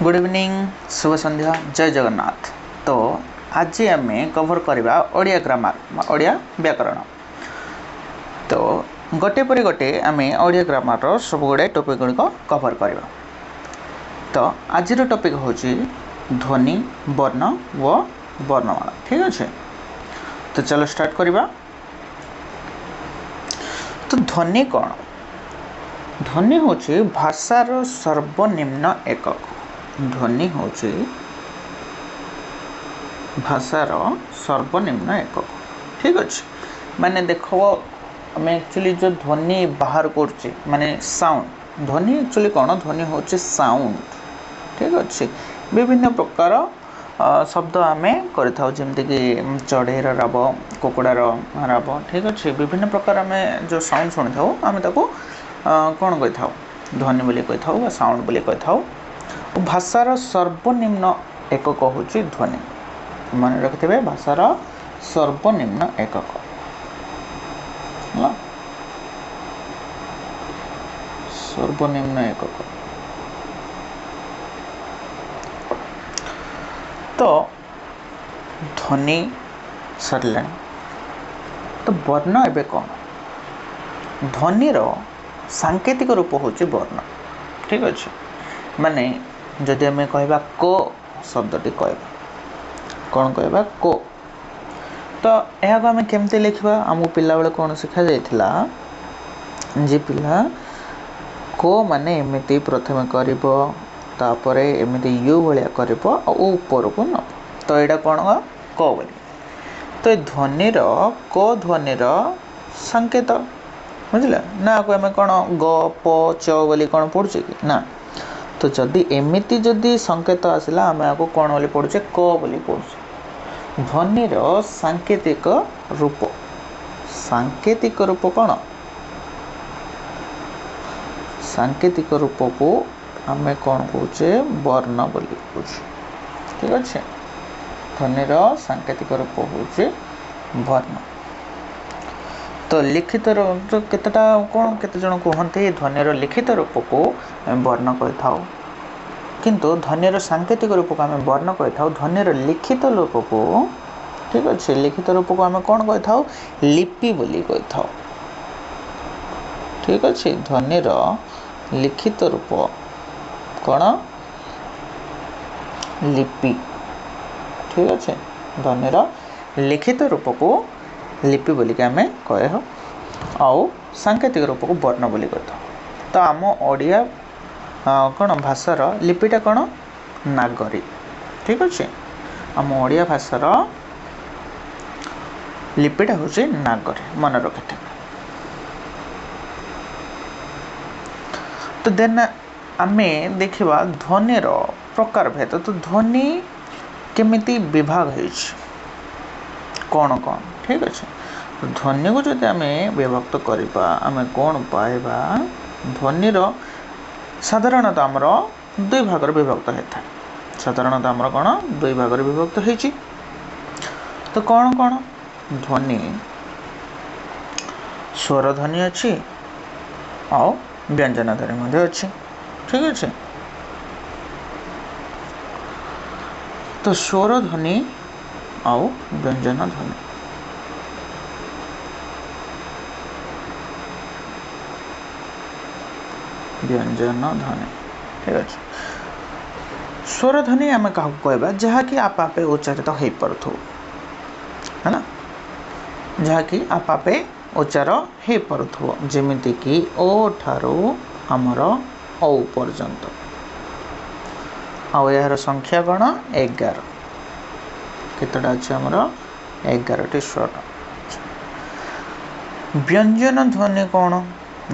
Good evening शुभ संध्या जय जगन्नाथ। तो आज आम कवर करवा ओडिया ग्रामर ओडिया व्याकरण। तो गोटे पर गोटे आम ओडिया ग्रामर सब गुड़े टॉपिक गुड़िक कवर करवा। तो आज टॉपिक हूँ ध्वनि वर्ण व वर्णमाला। ठीक अच्छे, तो चलो स्टार्ट करवा। तो ध्वनि कौन? ध्वनि हूँ भाषार सर्वनिम्न एकक। ध्वनि हूँ भाषार सर्वनिम्न एकक। ठीक अच्छे, माने देखो आम एक्चुअली जो ध्वनि बाहर करछे माने साउंड। ध्वनि एक्चुअली कौन? ध्वनि हूँ साउंड। ठीक अच्छे, विभिन्न प्रकार शब्द आम करमती चढ़ईर राब, कुकुड़ार राब। ठीक अच्छे, विभिन्न प्रकार आम जो साउंड शुणी था आम कौन कही था? ध्वनि बोली कही था, साउंड बोली कही था। भाषार सर्वनिम्न एकक हूँ ध्वनि। मन रखिथे, भाषार सर्वनिम्न एकक सर्वनिम्न एकक। तो ध्वनि सरला। तो वर्ण एबे कौन? ध्वनिर सांकेतिक रूप हूँ वर्ण। ठीक अच्छे, माने जदि आम कहवा को शब्दटी कह कौन कहवा को, तो यह आम केमती लिखा? आमको पिला बेले कौन शिखा जाइथिला जे पिला को माने एमिति प्रथमे करिबो, तापरे एमिति यू भलिया करिबो आ ऊपर को न। तो एटा कौन को बोली? तो ध्वनिर को ध्वनिर संकेत बुझला ना। को आम कौन ग प च बोली कौन पढ़ुचे कि ना? तो जदि एमिति जदि संकेत आसला आम आपको कौन बोली पढ़ुचे? क बोली पढ़ुचे। ध्वनिर सांकेतिक रूप। सांकेतिक रूप कौन? सांकेतिक रूप को आम कौन कहूचे? वर्ण बोली कहूचे। ठीक अच्छे, ध्वनिर सांकेतिक रूप हूँ वर्ण। तो लिखित तो केतटा कौन केते जन कहते ध्वनिर लिखित रूप को वर्ण कही था, किंतु ध्वनिर सांकेतिक रूप को आम वर्ण कही था। ध्वनिर लिखित रूप को, ठीक अच्छे, लिखित रूप को आम कौन कही था? लिपि बोली कही था। ठीक अच्छे, ध्वनिर लिखित रूप कौन? लिपि। ठीक अच्छे, ध्वनिर लिखित रूप को लिपि बोलिक आम कह, आउ सांकेतिक रूप को वर्ण बोली कह। तो आम ओडिया कौन भाषार लिपिटा कौन? नागरी। ठीक अच्छे, आम ओडिया भाषार लिपिटा हूँ नागरी, मन रखिथे। तो देन आम देखा ध्वनिर प्रकार भेद। तो ध्वनि केमिति विभाग है कौन कौन? ठीक अच्छे, ध्वनि को जब आम विभक्त करवा आम कौन पाइबा? ध्वनिर साधारणतः आमर दुई भाग विभक्त होता है। साधारणतः आमर कौन? दुई भाग विभक्त होती। तो कौन कौन? ध्वनि स्वर ध्वनि अच्छी और व्यंजन ध्वनि अच्छी। ठीक अच्छे, तो स्वर ध्वनि और व्यंजन ध्वनि। व्यंजन ध्वनि। ठीक अच्छे, स्वर ध्वनि आम क्या कहवा? जहाँकि आप आपे उच्चारित हो पारथु, है ना? जहाँकि आप आपे उच्चार हो पारथु, जेमिति कि ओ ठारू आमर औ पर्यंत। आउ यार संख्या कौन? 11। केतटा अच्छे आमर? 11टी स्वर। व्यंजन ध्वनि कौन?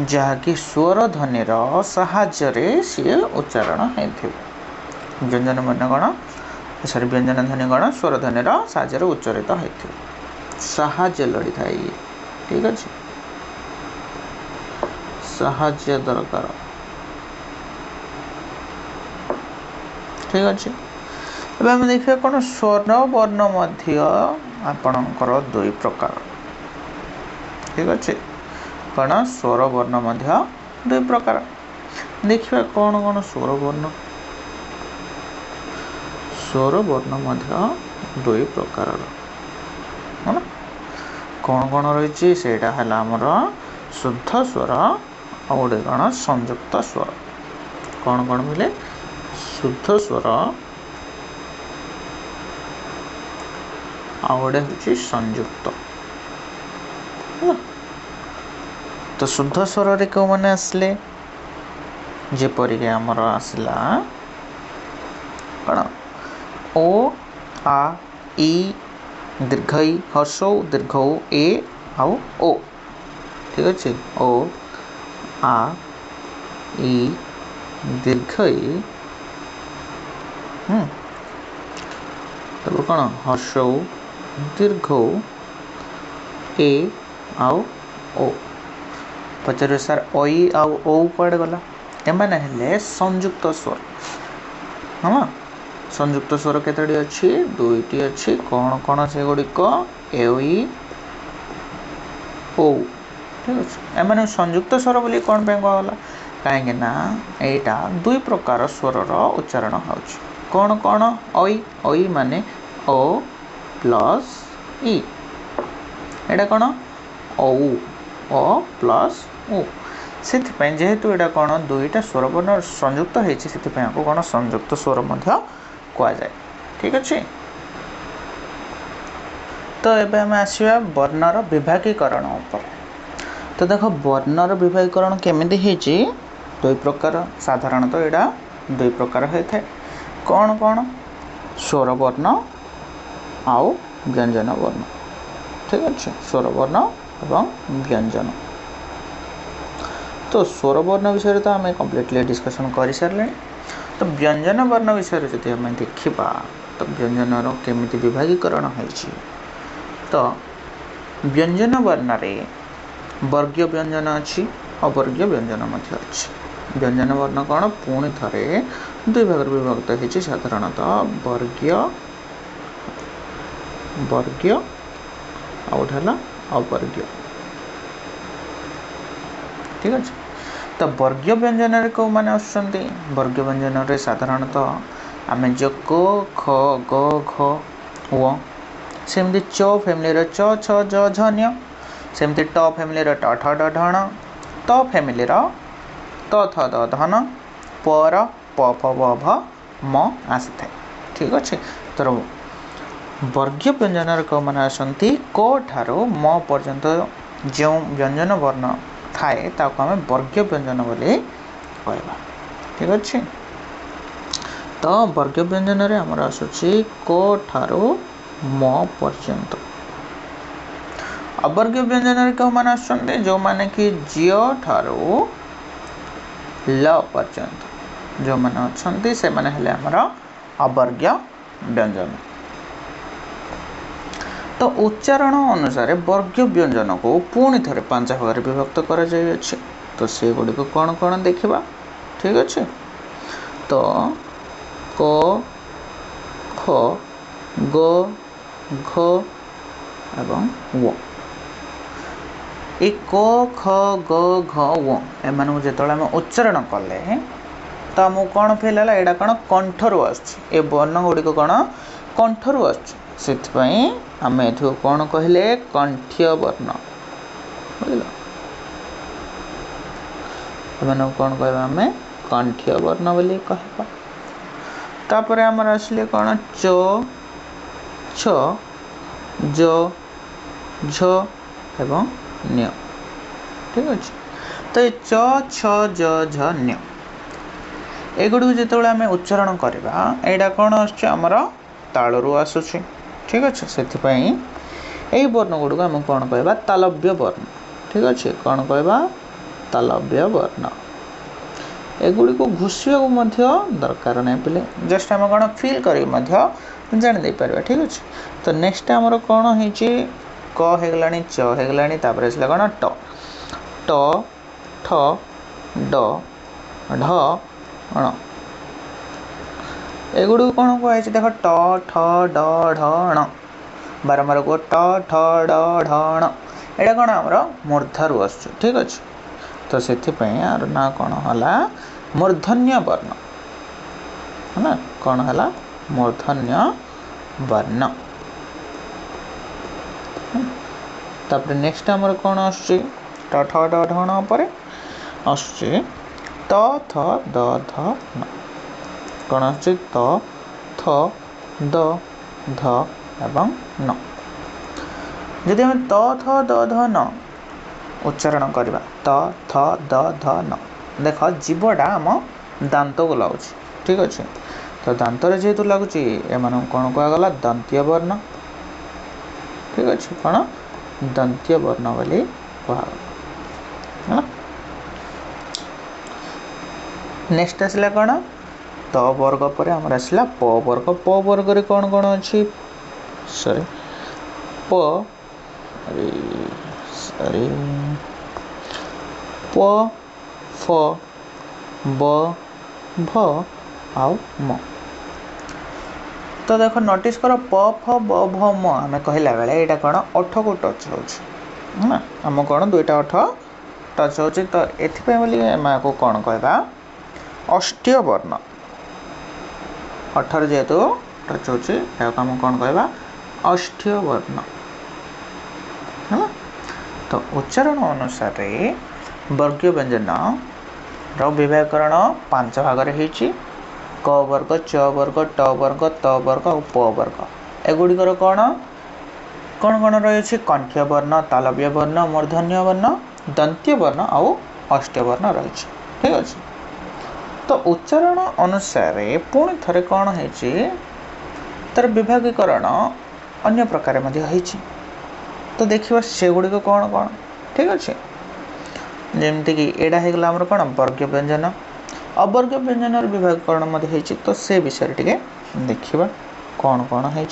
जहाँकि स्वर ध्वनिर साहाय्य सी उच्चारण हो। व्यंजन ध्वनि कौन? सॉरी, व्यंजन ध्वनि कौन? स्वर ध्वनिर साहाय्य उच्चारित हो, साहाय्य लड़ी था। ठीक अच्छे, साहाय्य दरकार। ठीक अच्छे, अब आम देखिए कौन? स्वर वर्ण मध्य आपणकर दुई प्रकार। ठीक अच्छे, कौन? स्वर वर्ण मध्य दुई प्रकार। देखिए कौन कौन स्वर वर्ण? स्वर वर्ण मध्य दुई प्रकार है कौन कौन रही सेटा है आमर शुद्ध स्वर आ गोटे कौन संयुक्त स्वर कौन कौन बोले शुद्ध स्वर आ गोटे हूँ संयुक्त तो शुद्ध स्वर रे क्यों मैंने आसले जेपरिक आमर आसला कौन ओ आ ई दीर्घ ई हर्षौ दीर्घ ए आउ ओ ठीक अच्छे ओ आ ई दीर्घ ई तब कौन हर्षौ दीर्घ ए आउ ओ पचार सार ओई आउ ओ कड़े गला एमाने हेले संयुक्त स्वर हाँ संयुक्त स्वर केतोटी अच्छी दुईटी अच्छी कौन कौन से गुड़िक एई ओ ठीक अच्छे एम संयुक्त स्वर बोली कौन पे कहला कहीं यहाँ दुई प्रकार स्वर उच्चारण हो कौन कौन ओई ओई माने ओ प्लस ई एटा कौन ओ प्लस ओ से जेहेतु यहाँ कौन दुईटा स्वर वर्ण संयुक्त होती कौन संयुक्त स्वर कहुए ठीक अच्छे तो ये आम आसवा वर्णर विभागीकरण उपर तो देख वर्णर विभागीकरण केमिति दुई प्रकार साधारणतः यहाँ दुई प्रकार होता है कौन कौन स्वर वर्ण आउ व्यंजन वर्ण ठीक अच्छे स्वर वर्ण एवं व्यंजन तो स्वर वर्ण विषय तो आम कम्प्लीटली डिस्कसन कर सारे तो व्यंजन वर्ण विषय जब आम देखा तो व्यंजन केमिति विभागीकरण होती तो व्यंजन वर्ण रे वर्गीय व्यंजन अच्छी अवर्गीय व्यंजन अच्छी व्यंजन वर्ण कौन पुणी थे दुई भाग विभक्त होती साधारणतः वर्गीय वर्गीय आउट अवर्गीय ठीक अच्छे तो वर्गीय व्यंजन कौ मैंने आसुँच वर्गीय व्यंजन साधारणतः आम जो क ख ग घ व सेमती च फैमिली च छ ज झ न्य सेमती ट फैमिली ट ठ ड ढ ण त फैमिली त थ द धन पर प फ ब भ म आसी था ठीक अच्छे तो वर्गीय व्यंजन कौ मैंने आसती क ठारू म पर्यंत जो व्यंजन वर्ण थाए ताको आम वर्गीय व्यंजन बोली कहवा ठीक अच्छे तो वर्गीय व्यंजन रे हमर आसुची क ठारू म पर्यंत अवर्गीय व्यंजन रे कौ माने आसुचंते जो माने कि जियो ठारू ल पर्यंत जो माने अछंती से माने हेले हमर अवर्गीय व्यंजन तो उच्चारण अनुसार वर्गीय व्यंजन को पुणी थे 5 भाग विभक्त कर तो से गुड़ी को कौन कौन देखा ठीक अच्छे तो क ख ग घ एवं व क ख ग घ व एम जो आम उच्चारण कले तो आमको कौन फिल है यहाँ कौन कंठरू आसुच्छी वर्ण गुड़िक कौन कंठरू आसपाई आम ये कौन कहले कंठीय वर्ण बुझल एम कौन कह आम कंठीय वर्ण बोली कहवा तापर आमर आसले कौन च छ ज झ एवं न्य ठीक अच्छे तो ये च छ ज झ न्य एगुड़ी जो आम उच्चारण करवा यहाँ कौन आमर तालू आसूँ ठीक अच्छे से यही वर्ण गुड़ आम कौन कहवा तालव्य वर्ण ठीक अच्छे कौन कहवा तालव्य वर्ण एगुड़ी को घुषिया दरकार नहीं पे जस्ट आम कौन फिल कर जान दे पार ठीक अच्छे तो नेक्स्ट आमर कौन हो क होगला च होगला आसला कौन ट ट ठ ड ढ ण एगुड़ी कौन कहुई देख ट ठ ड ढ ण बारंबार को ट ठ ड ढ ण यहाँ कौन आमर मूर्धारू आस ठीक अच्छे तो से यार ना कौन है मूर्धन्य वर्ण है ना कौन है मूर्धन्य वर्ण। तापर नेक्स्ट आमर कौन आसुची ट ठ ड ढ ण पर आसुची त थ द ध न। कौन आसुची त थ द ध एवं न। यदि हम त थ द ध न उच्चारण करवा त थ द ध न, देख जीवटा आम दांत को लगुच, ठीक अच्छे। तो दांत जेहेतु लगुच एम कौन कहगला दंतीय वर्ण, ठीक अच्छे। कौन दंतीय वर्ण बोली कहगला। नेक्स्ट आसला कौन त वर्ग पर आमर आसला प वर्ग। प वर्ग रे कौन कौन अच्छी सॉरी प सॉरी प फ ब भ आउ म। तो देख नोटिस कर प फ ब भ म आम कहला बेले यहाँ कौन ओठ को टच हो आम कौन दुईटा ओठ टच हो। तो ये को कौन कहवा अष्टीय वर्ण। ओठर जेहेतु टच हो आम कौन कहवा अष्टीय वर्ण है। तो उच्चारण अनुसार वर्गीय व्यंजन विभागकरण 5 भाग क वर्ग च वर्ग ट वर्ग त वर्ग और प वर्ग। एगुड़िकर कौन कौन कौन रही कंठीय वर्ण, तालव्य वर्ण, मूर्धन्य वर्ण, दंतीय वर्ण आउ अष्टीय वर्ण रही, ठीक अच्छे। तो उच्चारण अनुसार पुणी थे कौन है तार विभागीकरण अन्य प्रकार होती। तो देखिए से गुड़िक कौन कौन, ठीक अच्छे। जमती कि एडा होगला आमर कौन वर्गीय व्यंजन, अवर्गीय व्यंजन विभागीकरण होती। तो से विषय टे देखा कौन कौन है।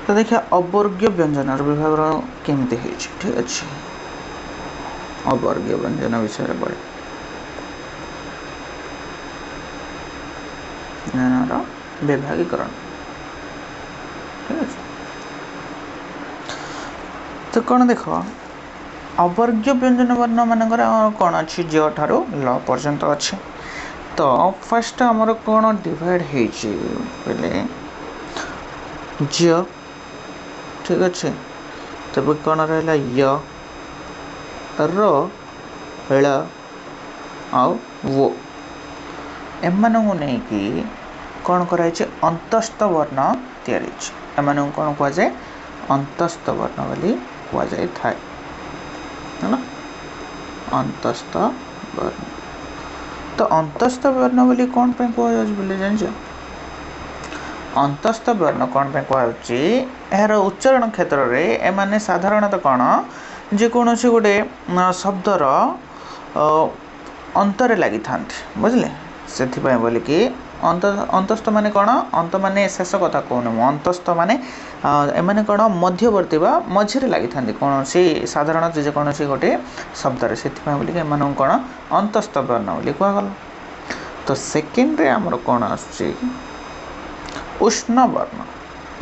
तो देखिए अवर्गीय व्यंजन विभागीकरण केमती है, ठीक अच्छे। अवर्गीय व्यंजन विषय पढ़े विभागीकरण, ठीक अच्छे। तो कौन देख अवर्गीय व्यंजन वर्ण मानकर कौन अच्छी ज ठारू ल पर्यंत अच्छे। तो फर्स्ट आमर कौन डिवाइड होले ज, ठीक अच्छे। तब कौन रहा य र ळ आउ वो एम नहीं कि कौन कराई अंतस्थ वर्ण तैयारी। एम कौन कह जाए अंतस्थ वर्ण बोली कहुए थाए है ना, अंतस्थ वर्ण। तो अंतस्थ वर्ण बोली कौन पे कहुए बोले जान अंतस्थ वर्ण कौन पे कहुचे यार उच्चारण क्षेत्र में एमाने साधारणतः कौन जेकोसी गोटे शब्दर अंतरे लगी था बुझे से बोलिकी अंतस्थ माने कौन अंत माने शेष कथा कहूँ अंतस्थ माने एमाने कौन मध्यवर्ती मझे लगी था कौन सी साधारण जेकोसी गोटे शब्द से बोलिकी एम कौन अंतस्थ वर्ण बोली कहगला। तो सेकेंड आमर कौन आसुची उष्ण वर्ण।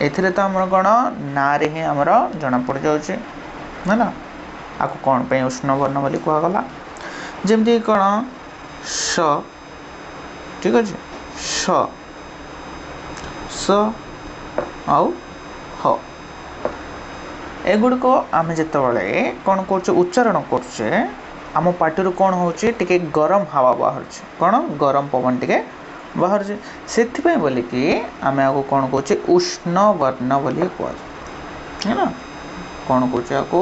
एथिरे तो आमर कौन ना रे ही आमर जना पड़ जाउची है ना आपको कौन पे उष्ण वर्ण बोली कहगला। जमती कौन स, ठीक अच्छे, स स आउ ह एगुड़िक आम जिते कौन कर उच्चारण करचे आम पार्टी कौन होचे गरम हवा बाहर कौन गरम पवन टे बाहर से बोलिकी आम आपको कौन कहे उष्ण वर्ण बोली कह है ना। कौन कहे आपको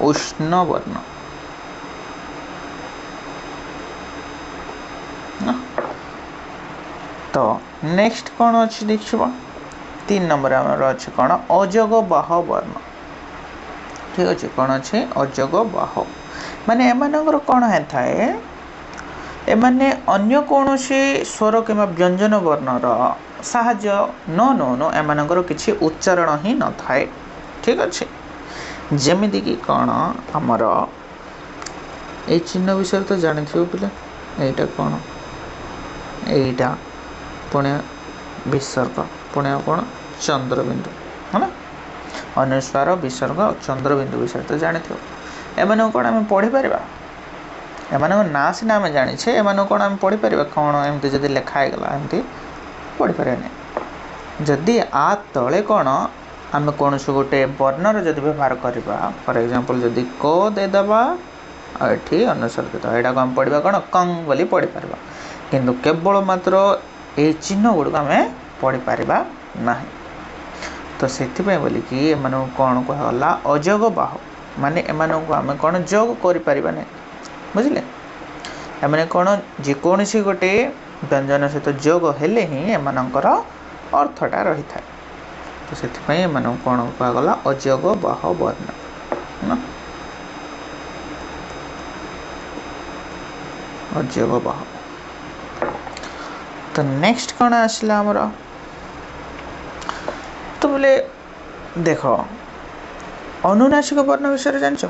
उष्ण वर्ण। तो नेक्स्ट कौन अच्छी देखा 3 नंबर आमर अच्छे कौन अजग बाह वर्ण, ठीक अच्छे। कौन अच्छे अजग बाह माने एमानकर कौन है थाए एमाने अन्य कौन स्वर कि व्यंजन वर्णर साहाय्य न नौन एमानकर किसी उच्चारण ही न थाए, ठीक अच्छे। जेमिति कि कौन आमर ए चिन्ह विषय तो जानी थो पिला एटा कौन एटा पुण्य विसर्ग पुण्य कौन चंद्रबिंदु है ना अनुस्वार विसर्ग चंद्रबिंदु विषय तो जानी थो एम कौन आम पढ़ी पार एम ना सीना आम जाने एम कौन आम पढ़ी पार कौन एमती जब लिखाईगला एमती पढ़ी पारे जदि आ तले कौन आम कौन से गोटे वर्णर जदि व्यवहार करवा फॉर एग्जांपल जदि क देदबा ये अनुस्वर देदबा यहाँ को आम पढ़ा कौन कंग बोली पढ़ी पार किंतु केवल मात्र ये चिन्ह गुड़ आम पढ़ी पार ना तो से बोलिकी एम कौन कहला अजोग बाहु माने एम आम कौन जोग कर बुझे एम कौन जेकोसी गोटे व्यंजन सहित जोग हेले ही एमनकर अर्थटा रही था तो से कौन कहगला अजोग बाह वर्ण अजोग बाह। तो नेक्स्ट कौन आसला आमर तो बोले देख अनुनासिक वर्ण विषय जानच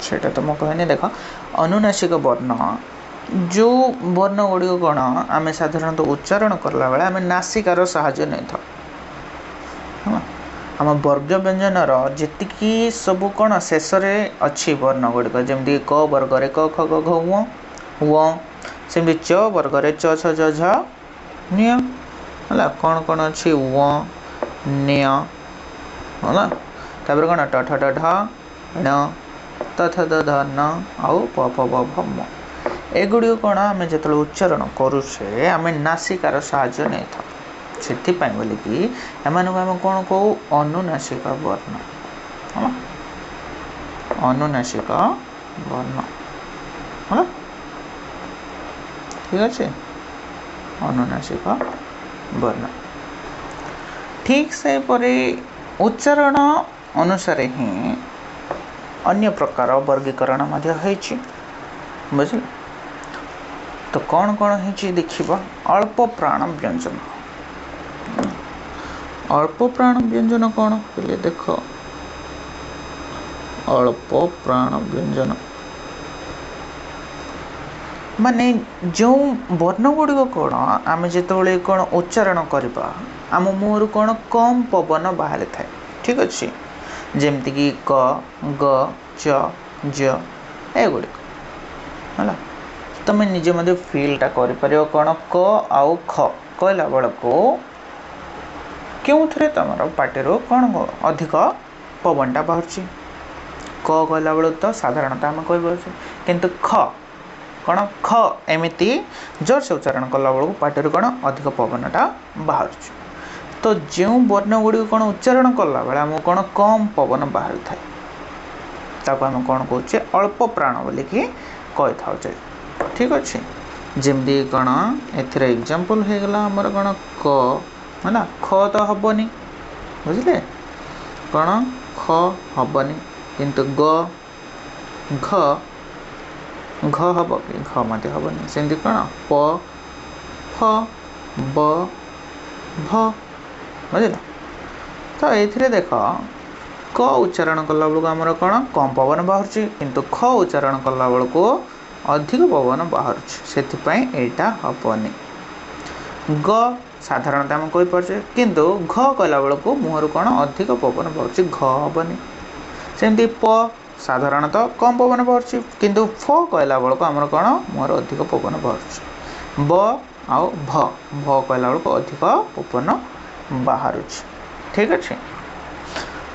सेटा तो मैं कहनी देख अनुनासिक वर्ण जो वर्ण गुड़िक कौन आम साधारणतः उच्चारण करला बेले आम नासिकार साहाय्य नहीं था आम वर्ग व्यंजनर जी सब कौन शेष अच्छी वर्ण गुड़िक जमी क वर्ग क ख ग घ व सेमती च वर्ग च छ ज झ निय है कौन कौन अच्छी व निय है तापर कौन ट ठ ढ ण त थ द ध न आउ प फ ब भ म एगुड़ी कौन आम जो उच्चारण करुचे आम नासिकार साहाय्य नहीं था से बोलिकी एम कौन कहू अनुनासिक वर्ण है अनुनासिक वर्ण है ठीक अच्छे अनुनासिक वर्ण ठीक से परे उच्चारण अनुसार ही अन्य प्रकार वर्गीकरण बुझे तो कौन कौन है देखा अल्प प्राण व्यंजन अल्प प्राण व्यंजन कौन पहले देख अल्प प्राण व्यंजन माने जो वर्ण गुड़िक कौन आम जो कौन उच्चारण करवा आम मुहर कौन कम पवन बाहरी थाए ठीक अच्छे जमती क ग च ज एगुड़िक है तुम निजे मध्य फिलटा कर कौन क आउ ख कहला बेल को क्यों तुम पार्टी कौन अधिक पवनटा बाहर क कहला बेलू तो साधारणतः आम कह किंतु ख कौन ख एमती जोर से उच्चारण कला बेलू पार्टी कौन अधिक पवनटा बाहर तो जो वर्ण गुड़ी कौन उच्चारण कला बेले आम कौन कम पवन बाहर थाए ताको आम कौन कहे अल्प प्राण बोलिकी कही था ठीक अच्छे जमती कौन एथर एग्जांपल हो गला आमर कौन क है ना ख तो हेनी बुझे कौन ख हेनी किंतु ग घ घ हम कि घ मत हेनी सेमती कौन प फ ब भ बुझल तो ये देख क उच्चारण कला बेलू आमर कौन कम पवन बाहर किंतु ख उच्चारण कला बेलू को अधिक पवन बाहर से हेनी ग साधारणतः आम कहीपे किंतु घ कहला बेलू मुहर कौन अधिक पवन बाहर घ हेनी सेमती प साधारणतः कम पवन बाहर किंतु फ कहला बेलू आमर कौन मुहर अधिक पवन बाहर ब आउ भ भ कहला बेलू अधिक पवन बाहर ठीक अच्छे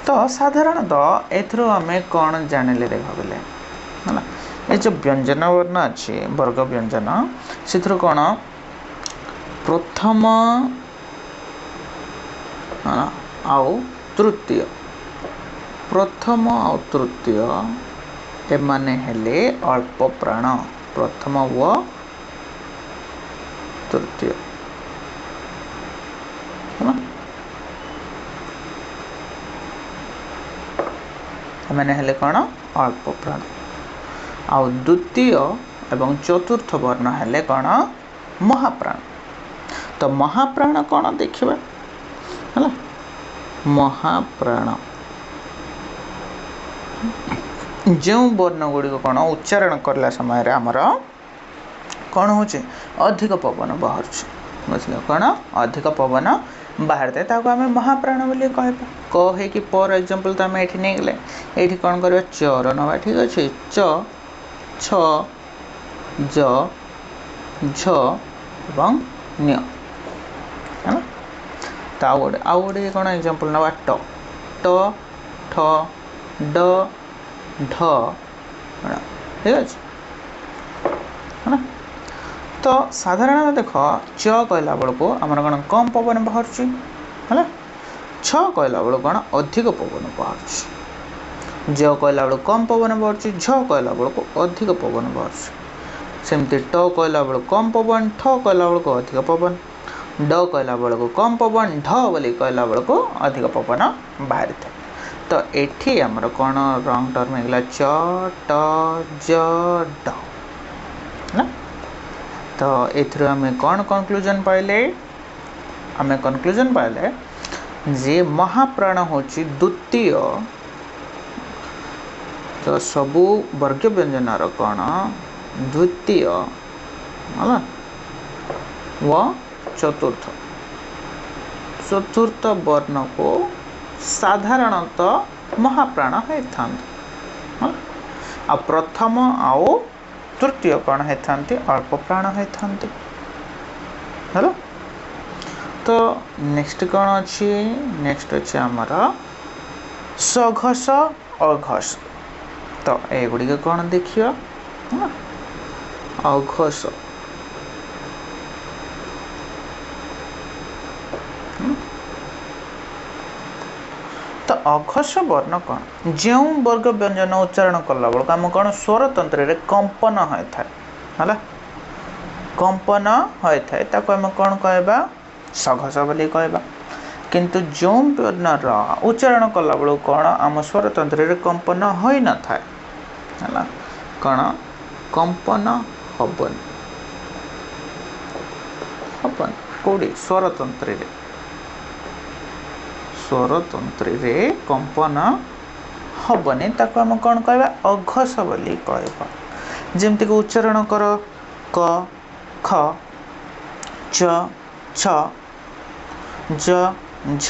तो साधारणतः एथर आम कौन जानिले देख बोले है ये जो व्यंजन वर्ण अच्छे वर्ग व्यंजन से कौन प्रथम आउ तृतीय प्रथम आउ तृतीय एमाने हेले अल्प प्राण प्रथम व तृतीय एमाने हेले कौन अल्प प्राण आउ द्वितीय एवं चतुर्थ वर्ण हेले कौन महाप्राण तो महाप्राण कौन देखा है महाप्राण जो वर्ण गुड़िक कौन उच्चारण करला समय आमर कौन हो अधिक पवन बाहर बुझल कौन अधिक पवन बाहर थाए ताको आम महाप्राण बोली कह कहे कि पर एग्जांपल तो आम ये नहीं गले ये कौन कर चर नवा ठीक अच्छे च छ ज झ एवं न्य है ना। तो आउ गोटे कौन एग्जांपल नवा ट ट ठ ड ढ ठीक अच्छे है ना। तो साधारण देख च कहला बेल को आमर कौन कम पवन बाहर है छ कहला बेल कौन अधिक पवन बाहर ज कहला बेल कम पवन बाहर झ कहला बेल को अधिक पवन बाहर सेमती ट कहला बेल कम पवन ठ कहला बेल को अधिक पवन ड कहला बेल को कम पवन ढ बोली कहला बेल को अधिक पवन बाहरी था। तो एठी आमर कौन रंग टर्म होगा च ट ज ड ना। तो एथर आम कौन कनक्लूजन पाइले आम कनक्लूजन पाइले जे महाप्राण होची द्वितीय तो सबु वर्ग व्यंजन कौन द्वितीय है व चतुर्थ वर्ण को साधारणतः महाप्राण होता आ प्रथम आउ तृतीय कौन होता अल्प प्राण होता है। तो नेक्स्ट कौन अच्छी नेक्स्ट अच्छे आमर सघस अघस। तो एगुड़ी कौन देखिए अघस तो अघस वर्ण कौन जो वर्ग व्यंजन उच्चारण कला बेलू आम कौन स्वर तंत्र रे कंपन होता है कंपन होता है आम कौन कहबा सघस बोली कहबा किंतु जो वर्णर उच्चारण कला बेलू कौन आम स्वर तंत्र रे कंपन हो न था है कौन कंपन हबन हबन कौड़ी स्वर तंत्र रे कंपन हबनी ताको आम कौन कहबा अघस बोली कहबा। जेमती को उच्चारण कर क ख च छ ज झ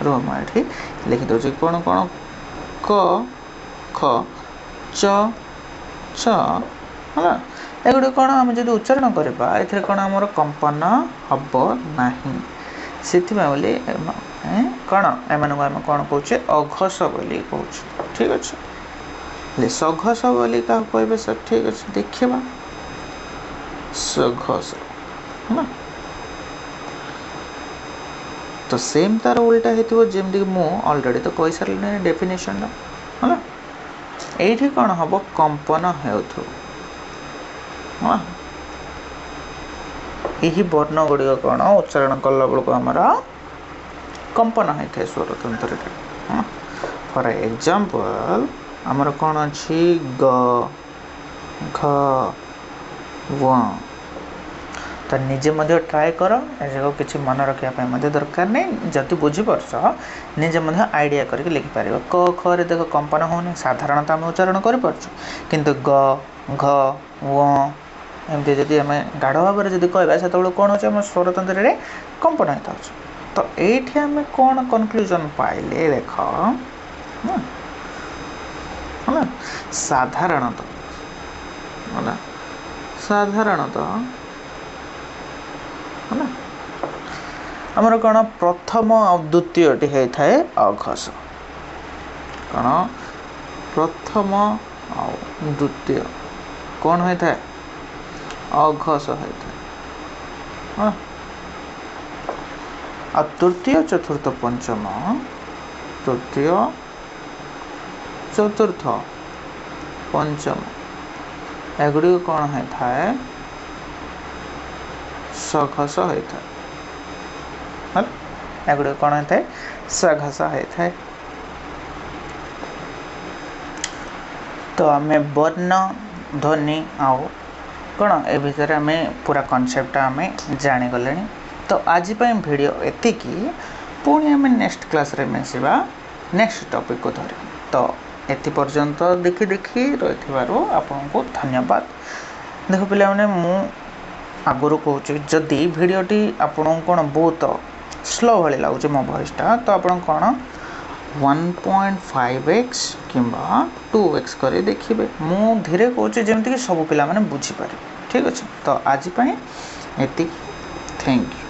रोम ये लिखि दौर कौन कौन क ख च छ है एगुड़ी कौन आम जब उच्चारण करवा ए कौन आमर कंपन हम ना से बोली कौन एम कौन कहे अघस बोली कह ठीक अच्छे सघस बोली क्या कहे सर ठीक अच्छे देखा सघस है तो सेम तार उल्टा होमती मु ऑलरेडी तो कही सारे डेफिनेशन है ये कौन हम कंपन हो यही वर्ण गुड़िक कौन उच्चारण कला बेलू आमर कंपन होता है स्वर तंत्र फॉर एग्जांपल आमर कौन अच्छी ग घ व तो निजे मध्य ट्राए कर किसी मन रखापी दरकार नहीं जदि बुझीपारस निजे आइडिया करके लिखिपार क ख रे देख कंपन होने साधारणतः आम उच्चारण कर किंतु ग घ व एमती जदि आम गाढ़ भाव में जब कहवा से कौन हो स्वर तंत्र रे कंपन होता है। तो ये आम कौन कनक्लूजन पाइले देख है साधारणतः है साधारणतः है आमर कौन प्रथम और द्वितीय होता है अघस कौन प्रथम और द्वितीय कौन होता है अघस होता है आ तृतीय चतुर्थ पंचम तृतीय चतुर्थ पंचम एगुड़ी कौन होता है सघस होता है एगुड़ी कौन होता है सघस होता है। तो आम वर्ण ध्वनि आउ कौन ए भितर आम पूरा कॉन्सेप्ट आम जानीगले। तो आज वीडियो एतिकी पुणी आम नेक्स्ट क्लास रे मिसिबा नेक्स्ट टॉपिक को धरि। तो एति पर्यंत देखी देखी रही आपन को धन्यवाद। देखो पिला माने मु आगुरी कहूँ जदि वीडियोटी आपन कौन बहुत स्लो भाई लगुच मो वॉइसटा तो आप कौन 1.5x कि 2x କରି ଦେଖିବେ ମୁଁ ଧୀरे କହୁଛି ଯେମିତିକି ସବୁ ପିଲାମାନେ ବୁଝିପାରିବେ। ଠିକ୍ ଅଛି, ତ ଆଜି ପାଇଁ ଏତିକି। Thank you.